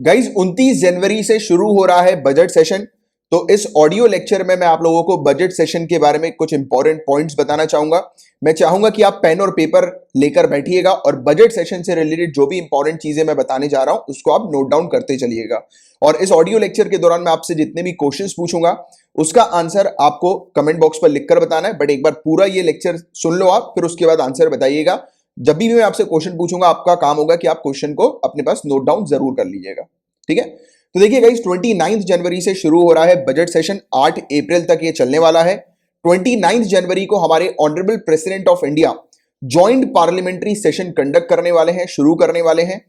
Guys 29 जनवरी से शुरू हो रहा है बजट सेशन। तो इस ऑडियो लेक्चर में मैं आप लोगों को बजट सेशन के बारे में कुछ इंपॉर्टेंट पॉइंट्स बताना चाहूंगा। मैं चाहूंगा कि आप पेन और पेपर लेकर बैठिएगा और बजट सेशन से रिलेटेड जो भी इंपॉर्टेंट चीजें मैं बताने जा रहा हूं उसको आप नोट डाउन करते चलिएगा। और इस ऑडियो लेक्चर के दौरान मैं आपसे जितने भी क्वेश्चंस पूछूंगा उसका आंसर आपको कमेंट बॉक्स पर लिखकर बताना है। बट एक बार पूरा ये लेक्चर सुन लो आप, फिर उसके बाद आंसर बताइएगा। जब भी मैं आपसे क्वेश्चन पूछूंगा आपका काम होगा कि आप क्वेश्चन को अपने पास नोट डाउन जरूर कर लीजिएगा। ठीक है, तो देखिए गाइस 29 जनवरी से शुरू हो रहा है बजट सेशन, 8 अप्रैल तक ये चलने वाला है। 29 जनवरी को हमारे honourable president of India joint parliamentary session conduct करने वाले हैं, शुरू करने वाले हैं।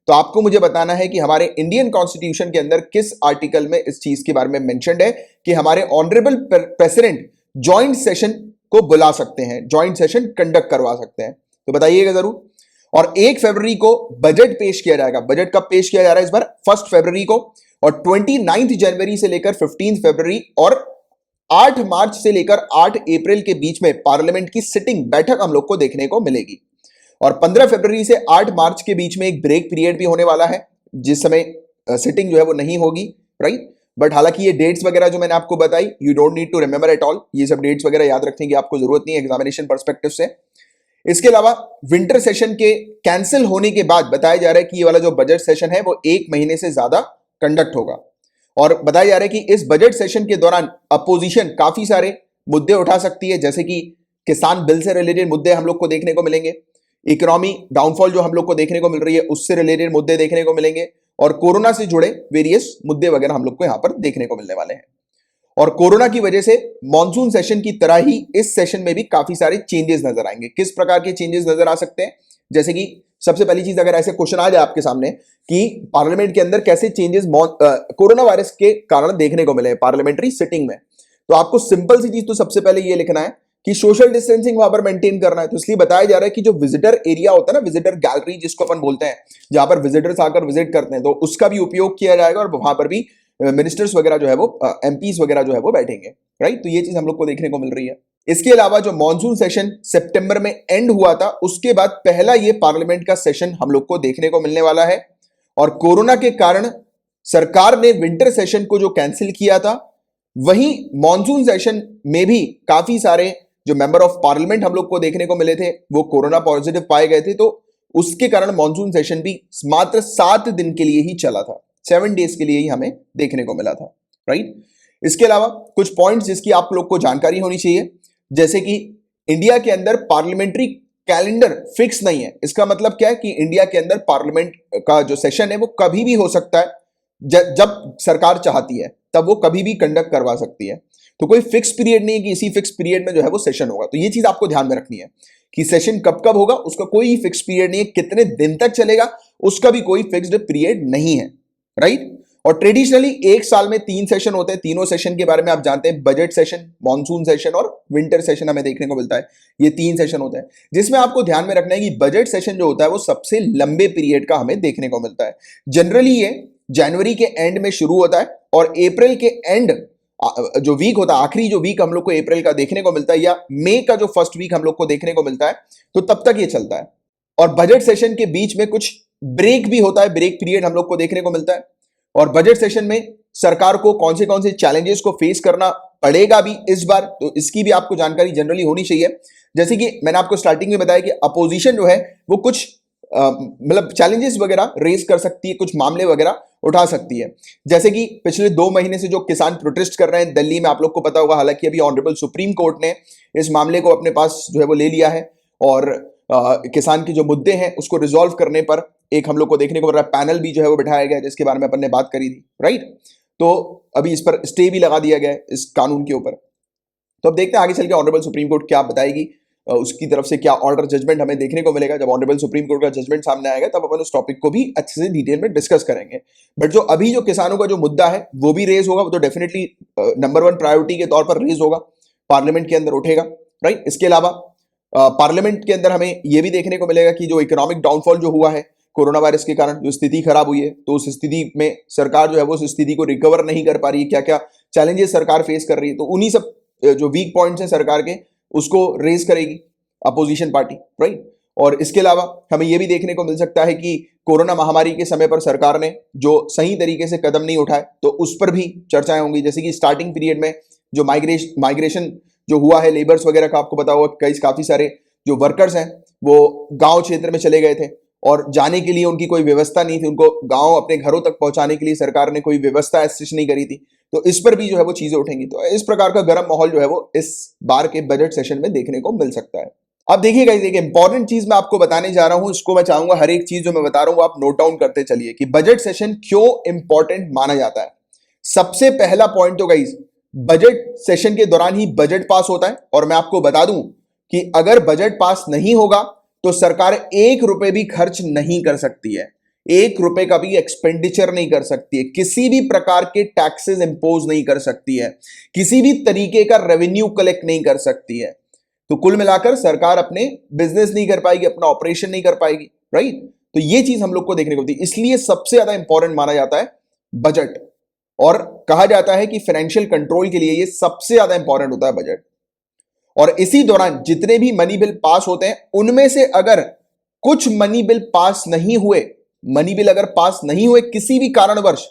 तो आपको मुझे बताना है कि हमारे इंडियन कॉन्स्टिट्यूशन के अंदर किस आर्टिकल में इस चीज के बारे में मेंशन्ड है कि हमारे ऑनरेबल प्रेसिडेंट जॉइंट सेशन को बुला सकते हैं, जॉइंट सेशन कंडक्ट करवा सकते हैं। तो बताइएगा जरूर। और 1 फरवरी को बजट पेश किया जाएगा। बजट कब पेश किया जा रहा है इस बार? 1 फरवरी को। और 29 जनवरी से लेकर 15 फरवरी और 8 मार्च से लेकर 8 अप्रैल के बीच में पार्लियामेंट की सिटिंग बैठक हम लोग को देखने को मिलेगी। और 15 फरवरी से 8 मार्च के बीच में एक ब्रेक पीरियड भी होने वाला है, जिस समय सिटिंग जो है वो नहीं होगी, राइट। बट हालांकि ये डेट्स वगैरह जो मैंने आपको बताई, you don't need to remember at all. ये सब डेट्स वगैरह याद रखने की आपको जरूरत नहीं है एग्जामिनेशन पर्सपेक्टिव से। इसके अलावा विंटर सेशन के कैंसिल होने के बाद बताया जा रहा है कि ये वाला जो बजट सेशन है वो 1 महीने से ज्यादा कंडक्ट होगा। और बताया जा रहा है कि इस बजट सेशन के दौरान अपोजिशन काफी सारे मुद्दे उठा सकती है, जैसे कि किसान बिल से रिलेटेड मुद्दे हम लोग को देखने को मिलेंगे, इकोनॉमी डाउनफॉल जो हम लोग को देखने को मिल रही है उससे रिलेटेड मुद्दे देखने को मिलेंगे, और कोरोना से जुड़े वेरियस मुद्दे वगैरह हम लोग को यहां पर देखने को मिलने वाले हैं। और कोरोना की वजह से मॉनसून सेशन की तरह ही इस सेशन में भी काफी सारे चेंजेस नजर आएंगे। किस प्रकार के चेंजेस नजर आ सकते हैं? जैसे कि सबसे पहली चीज, अगर ऐसे क्वेश्चन आ जाए आपके सामने कि पार्लियामेंट के अंदर कैसे चेंजेस कोरोना वायरस के कारण देखने को मिले पार्लियामेंट्री सिटिंग में, तो आपको सिंपल सी चीज तो सबसे पहले ये लिखना है कि सोशल डिस्टेंसिंग वहां पर मेंटेन करना है। तो इसलिए बताया जा रहा है कि जो विजिटर एरिया होता है ना, विजिटर गैलरी जिसको अपन बोलते हैं, जहां पर विजिटर्स आकर विजिट करते हैं, तो उसका भी उपयोग किया जाएगा और वहां पर भी मिनिस्टर्स वगैरह जो है वो एमपीज वगैरह जो है वो बैठेंगे, राइट। तो ये चीज हम लोग को देखने को मिल रही है। इसके अलावा जो मॉनसून सेशन सितंबर में एंड हुआ था, उसके बाद पहला ये पार्लियामेंट का सेशन हम लोग को देखने को मिलने वाला है। और कोरोना के कारण सरकार ने विंटर सेशन को जो कैंसिल किया था, वहीं मॉनसून सेशन में भी काफी सारे जो मेंबर ऑफ पार्लियामेंट हम लोग को देखने को मिले थे वो कोरोना पॉजिटिव पाए गए थे। तो उसके कारण मॉनसून सेशन भी मात्र 7 दिन के लिए ही चला था, 7 डेज के लिए ही हमें देखने को मिला था, राइट। इसके अलावा कुछ पॉइंट्स जिसकी आप लोग को जानकारी होनी चाहिए, जैसे कि इंडिया के अंदर पार्लियामेंट्री कैलेंडर फिक्स नहीं है। इसका मतलब क्या है कि इंडिया के अंदर पार्लियामेंट का जो सेशन है वो कभी भी हो सकता है, जब सरकार चाहती है तब वो कभी भी कंडक्ट करवा सकती है। तो कोई फिक्स पीरियड नहीं है कि इसी फिक्स पीरियड में जो है वो सेशन होगा। तो ये चीज आपको ध्यान में रखनी है कि सेशन कब कब होगा, उसका कोई फिक्स पीरियड नहीं है, कितने दिन तक चलेगा उसका भी कोई फिक्स्ड पीरियड नहीं है, राइट। और ट्रेडिशनली एक साल में 3 सेशन होते हैं। तीनों सेशन के बारे में आप जानते हैं, बजट सेशन, मॉनसून सेशन और विंटर सेशन हमें देखने को मिलता है। ये 3 सेशन होते हैं, जिसमें आपको ध्यान में रखना है कि बजट सेशन जो होता है वो सबसे लंबे पीरियड का हमें देखने को मिलता है। जनरली ये जनवरी के एंड में शुरू होता है और अप्रैल के एंड जो वीक होता है, आखिरी जो वीक हम लोग को अप्रैल का देखने को मिलता है, या मई का जो फर्स्ट वीक हम लोग को देखने को मिलता है, तो तब तक ये चलता है। और बजट सेशन के बीच में कुछ ब्रेक भी होता है, ब्रेक पीरियड हम लोग को देखने को मिलता है। और बजट सेशन में सरकार को कौन से चैलेंजेस को फेस करना पड़ेगा भी इस बार, तो इसकी भी आपको जानकारी जनरली होनी चाहिए। जैसे कि मैंने आपको स्टार्टिंग में बताया कि अपोजिशन जो है वो कुछ मतलब चैलेंजेस वगैरह रेज कर सकती है, कुछ मामले वगैरह उठा सकती है। जैसे कि पिछले 2 महीने से जो किसान प्रोटेस्ट कर रहे हैं दिल्ली में, आप लोग को पता होगा। हालांकि अभी ऑनरेबल सुप्रीम कोर्ट ने इस मामले को अपने पास जो है वो ले लिया है और किसान के जो मुद्दे हैं उसको रिजॉल्व करने पर एक हम लोग को देखने को मिल रहा है पैनल भी जो है वो बिठाया गया, जिसके बारे में अपन ने बात करी थी, राइट। तो अभी इस पर स्टे भी लगा दिया गया है इस कानून के ऊपर। तो अब देखते हैं आगे चल के ऑनरेबल सुप्रीम कोर्ट क्या बताएगी, उसकी तरफ से क्या ऑर्डर जजमेंट हमें देखने को मिलेगा। जब ऑनरेबल सुप्रीम कोर्ट का जजमेंट सामने आएगा तब अपन उस टॉपिक को भी अच्छे से डिटेल में डिस्कस करेंगे। बट जो अभी जो किसानों का जो मुद्दा है वो भी रेज होगा, वो तो डेफिनेटली नंबर 1 प्रायोरिटी के तौर पर रेज होगा, पार्लियामेंट के अंदर उठेगा, राइट। इसके अलावा पार्लियामेंट के अंदर हमें यह भी देखने को मिलेगा कि जो इकोनॉमिक डाउनफॉल जो हुआ है कोरोना वायरस के कारण, जो स्थिति खराब हुई है, तो उस स्थिति में सरकार जो है वो उस स्थिति को रिकवर नहीं कर पा रही है, क्या क्या चैलेंजेस सरकार फेस कर रही है, तो उन्हीं सब जो वीक पॉइंट्स हैं सरकार के उसको रेज करेगी अपोजिशन पार्टी, राइट। और इसके अलावा हमें यह भी देखने को मिल सकता है कि कोरोना महामारी के समय पर सरकार ने जो सही तरीके से कदम नहीं उठाए तो उस पर भी चर्चाएं होंगी। जैसे कि स्टार्टिंग पीरियड में जो माइग्रेशन जो हुआ है लेबर्स वगैरह का, आपको पता होगा काफी सारे जो वर्कर्स हैं वो गांव क्षेत्र में चले गए थे और जाने के लिए उनकी कोई व्यवस्था नहीं थी, उनको गांव अपने घरों तक पहुंचाने के लिए सरकार ने कोई व्यवस्था ऐसी नहीं करी थी। तो इस पर भी जो है वो चीजें उठेंगी। तो इस प्रकार का गर्म माहौल जो है वो इस बार के बजट सेशन में देखने को मिल सकता है। अब देखिएगा, एक इंपॉर्टेंट चीज मैं आपको बताने जा रहा हूं, इसको मैं चाहूंगा हर एक चीज जो मैं बता रहा हूं आप नोट डाउन करते चलिए कि बजट सेशन क्यों इंपॉर्टेंट माना जाता है। सबसे पहला पॉइंट तो गाइस, बजट सेशन के दौरान ही बजट पास होता है और मैं आपको बता दूं कि अगर बजट पास नहीं होगा तो सरकार 1 रुपए भी खर्च नहीं कर सकती है, 1 रुपए का भी एक्सपेंडिचर नहीं कर सकती है, किसी भी प्रकार के टैक्सेस इंपोज नहीं कर सकती है, किसी भी तरीके का रेवेन्यू कलेक्ट नहीं कर सकती है। तो कुल मिलाकर सरकार अपने बिजनेस नहीं कर पाएगी, अपना ऑपरेशन नहीं कर पाएगी, राइट। तो ये चीज हम लोग को देखने को मिलती है, इसलिए सबसे ज्यादा इंपॉर्टेंट माना जाता है बजट। और कहा जाता है कि फाइनेंशियल कंट्रोल के लिए ये सबसे ज्यादा इंपॉर्टेंट होता है बजट। और इसी दौरान जितने भी मनी बिल पास होते हैं उनमें से अगर कुछ मनी बिल पास नहीं हुए, मनी बिल अगर पास नहीं हुए किसी भी कारणवश,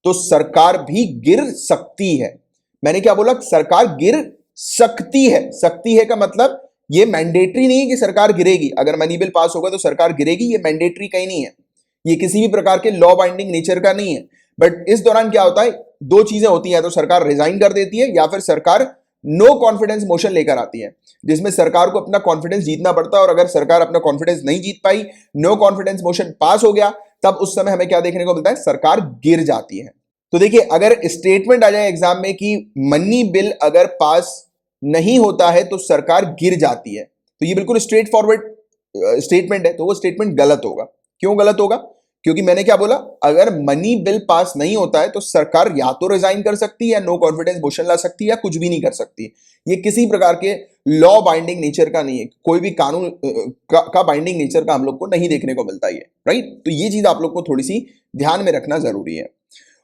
तो सरकार भी गिर सकती है। मैंने क्या बोला? सरकार गिर सकती है। सकती है का मतलब ये मैंडेटरी नहीं है कि सरकार गिरेगी। अगर मनी बिल पास होगा तो सरकार गिरेगी, ये मैंडेटरी कहीं नहीं है, ये किसी भी प्रकार के लॉ बाइंडिंग नेचर का नहीं है। बट इस दौरान क्या होता है, दो चीजें होती हैं, तो सरकार रिजाइन कर देती है या फिर सरकार नो कॉन्फिडेंस मोशन लेकर आती है, जिसमें सरकार को अपना कॉन्फिडेंस जीतना पड़ता है। और अगर सरकार अपना कॉन्फिडेंस नहीं जीत पाई, नो कॉन्फिडेंस मोशन पास हो गया, तब उस समय हमें क्या देखने को मिलता है? सरकार गिर जाती है। तो देखिए, अगर स्टेटमेंट आ जाए एग्जाम में कि मनी बिल अगर पास नहीं होता है तो सरकार गिर जाती है, तो ये बिल्कुल स्ट्रेट फॉरवर्ड स्टेटमेंट है, तो वो स्टेटमेंट गलत होगा। क्यों गलत होगा? क्योंकि मैंने क्या बोला, अगर मनी बिल पास नहीं होता है तो सरकार या तो रिजाइन कर सकती है या नो कॉन्फिडेंस मोशन ला सकती है या कुछ भी नहीं कर सकती। ये किसी प्रकार के लॉ बाइंडिंग नेचर का नहीं है, कोई भी कानून का बाइंडिंग नेचर का हम लोग को नहीं देखने को मिलता है, राइट। तो ये चीज आप लोग को थोड़ी सी ध्यान में रखना जरूरी है।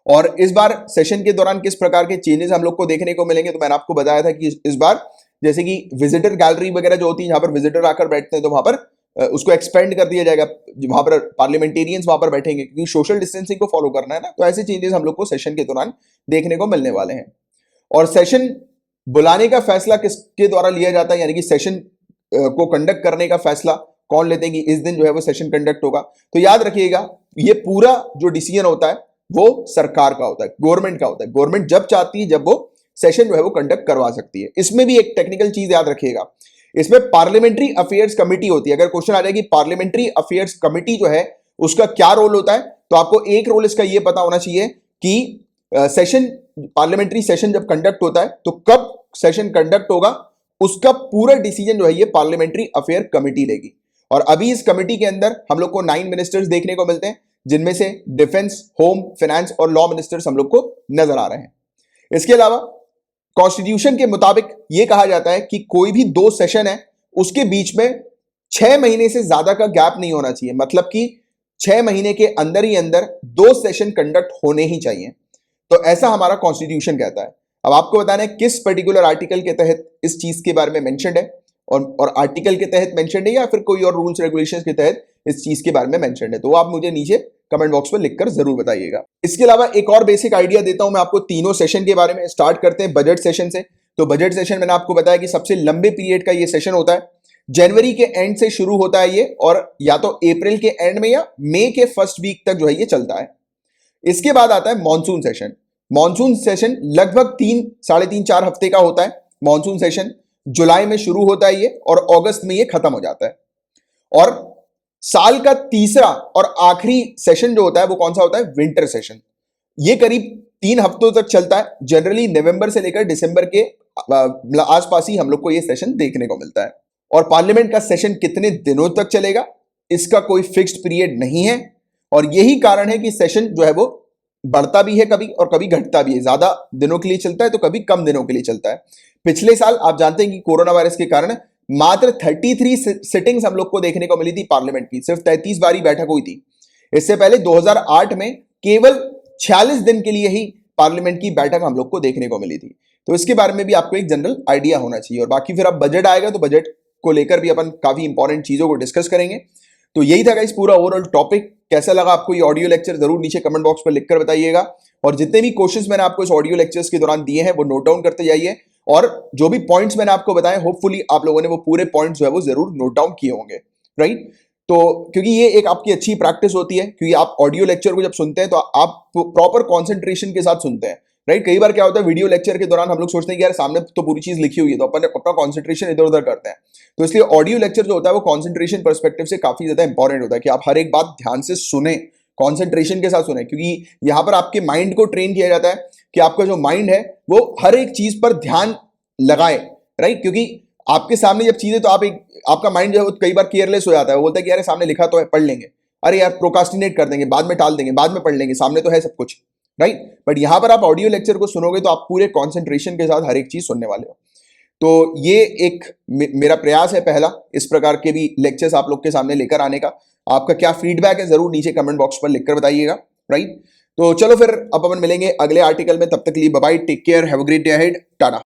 और इस बार सेशन के दौरान किस प्रकार के चेंजेस हम लोग को देखने को मिलेंगे, तो मैंने आपको बताया था कि इस बार जैसे कि विजिटर गैलरी वगैरह जो होती है, जहां पर विजिटर आकर बैठते हैं, तो वहां पर उसको एक्सपेंड कर दिया जाएगा, वहां पर पार्लियामेंटेरियंस वहां पर बैठेंगे, क्योंकि सोशल डिस्टेंसिंग को फॉलो करना है ना। तो ऐसे चेंजेस हम लोग को सेशन के दौरान देखने को मिलने वाले हैं। और सेशन बुलाने का फैसला किसके द्वारा लिया जाता है, यानी कि सेशन को कंडक्ट करने का फैसला कौन लेते हैं कि इस दिन जो है वो सेशन कंडक्ट होगा। तो याद रखिएगा, ये पूरा जो डिसीजन होता है वो सरकार का होता है, गवर्नमेंट का होता है। गवर्नमेंट जब चाहती है जब वो सेशन जो है वो कंडक्ट करवा सकती है। इसमें भी एक टेक्निकल चीज याद रखिएगा, इसमें पार्लियामेंट्री अफेयर्स कमेटी होती है। अगर क्वेश्चन आ जाए कि पार्लियामेंट्री अफेयर्स कमेटी जो है उसका क्या रोल होता है, तो आपको एक रोल इसका ये पता होना चाहिए कि सेशन, पार्लियामेंट्री सेशन जब कंडक्ट होता है तो कब सेशन कंडक्ट होगा, उसका पूरा डिसीजन जो है ये पार्लियामेंट्री अफेयर कमेटी लेगी। और अभी इस कमेटी के अंदर हम लोग को 9 मिनिस्टर्स देखने को मिलते हैं, जिनमें से डिफेंस, होम, फाइनेंस और लॉ मिनिस्टर्स हम लोग को नजर आ रहे हैं। इसके अलावा कॉन्स्टिट्यूशन के मुताबिक यह कहा जाता है कि कोई भी 2 सेशन है उसके बीच में 6 महीने से ज्यादा का गैप नहीं होना चाहिए, मतलब कि 6 महीने के अंदर ही अंदर 2 सेशन कंडक्ट होने ही चाहिए। तो ऐसा हमारा कॉन्स्टिट्यूशन कहता है। अब आपको बताना है किस पर्टिकुलर आर्टिकल के तहत इस चीज के बारे में मेंशन्ड है, और आर्टिकल के तहत मेंशन्ड है या फिर कोई और रूल्स रेगुलेशंस के तहत इस चीज के बारे में मेंशन्ड है, तो वो आप मुझे नीचे कमेंट बॉक्स में लिखकर जरूर बताइएगा। इसके अलावा एक और बेसिक आइडिया देता हूं मैं आपको तीनों सेशन के बारे में। स्टार्ट करते हैं बजट सेशन से। तो बजट सेशन मैंने आपको बताया कि सबसे लंबे पीरियड का ये सेशन होता है, जनवरी के एंड से शुरू होता है ये, और या तो अप्रैल के एंड में या मई के फर्स्ट वीक तक जो है ये चलता है। इसके बाद आता है मॉनसून सेशन। मॉनसून सेशन लगभग 3-3.5 हफ्ते का होता है। मॉनसून सेशन जुलाई में शुरू होता है ये, और अगस्त में ये खत्म हो जाता है। और साल का तीसरा और आखिरी सेशन जो होता है वो कौन सा होता है? Winter session. ये करीब 3 हफ्तों तक चलता है। जनरली नवंबर से लेकर दिसंबर के आसपास ही हम लोग को ये सेशन देखने को मिलता है। और पार्लियामेंट का सेशन कितने दिनों तक चलेगा, इसका कोई फिक्स्ड पीरियड नहीं है। और यही कारण है कि सेशन जो है वो बढ़ता भी है कभी और कभी घटता भी है। ज्यादा दिनों के लिए चलता है तो कभी कम दिनों के लिए चलता है। पिछले साल आप जानते हैं कि कोरोना वायरस के कारण मात्र 33 सिटिंग्स हम लोग को देखने को मिली थी पार्लियामेंट की, सिर्फ 33 बार ही बैठक हुई थी। इससे पहले 2008 में केवल 46 दिन के लिए ही पार्लियामेंट की बैठक हम लोग को देखने को मिली थी। तो इसके बारे में भी आपको एक जनरल आइडिया होना चाहिए। और बाकी फिर अब बजट आएगा तो बजट को लेकर भी अपन काफी इंपॉर्टेंट चीजों को डिस्कस करेंगे। तो यही था गाइस पूरा ओवरऑल टॉपिक। कैसा लगा आपको ये ऑडियो लेक्चर जरूर नीचे कमेंट बॉक्स पर लिखकर बताइएगा। और जितने भी क्वेश्चंस मैंने आपको इस ऑडियो लेक्चर्स के दौरान दिए हैं वो नोट डाउन करते जाइए, और जो भी पॉइंट्स मैंने आपको बताए होपफुली आप लोगों ने वो पूरे पॉइंट्स जो है वो जरूर नोट डाउन किए होंगे, राइट। तो क्योंकि ये एक आपकी अच्छी प्रैक्टिस होती है, क्योंकि आप ऑडियो लेक्चर को जब सुनते हैं तो आप प्रॉपर कॉन्सेंट्रेशन के साथ सुनते हैं, राइट। कई बार क्या होता है वीडियो लेक्चर के दौरान हम लोग सोचते हैं कि यार सामने तो पूरी चीज लिखी हुई है, तो अपन अपना कॉन्सेंट्रेशन इधर उधर करते हैं। तो इसलिए ऑडियो लेक्चर जो होता है वो कॉन्सेंट्रेशन पर्सपेक्टिव से काफी ज्यादा इंपॉर्टेंट होता है कि आप हर एक बात ध्यान से सुने, कॉन्सेंट्रेशन के साथ सुने, क्योंकि यहां पर आपके माइंड को ट्रेन किया जाता है कि आपका जो माइंड है वो हर एक चीज पर ध्यान लगाए, राइट। क्योंकि आपके सामने जब चीजें, तो आपका माइंड जो है वो कई बार केयरलेस हो जाता है, वो बोलता है कि यार सामने लिखा तो है, पढ़ लेंगे, अरे यार प्रोकास्टिनेट कर देंगे, बाद में टाल देंगे, बाद में पढ़ लेंगे, सामने तो है सब कुछ, राइट। बट यहां पर आप ऑडियो लेक्चर को सुनोगे तो आप पूरे कॉन्सेंट्रेशन के साथ हर एक चीज सुनने वाले हो। तो ये एक मेरा प्रयास है पहला, इस प्रकार के भी लेक्चर्स आप लोग के सामने लेकर आने का। आपका क्या फीडबैक है जरूर नीचे कमेंट बॉक्स पर लिखकर बताइएगा, राइट। तो चलो फिर अब अपन मिलेंगे अगले आर्टिकल में, तब तक के लिए bye bye, take care, have a great day ahead, Tata.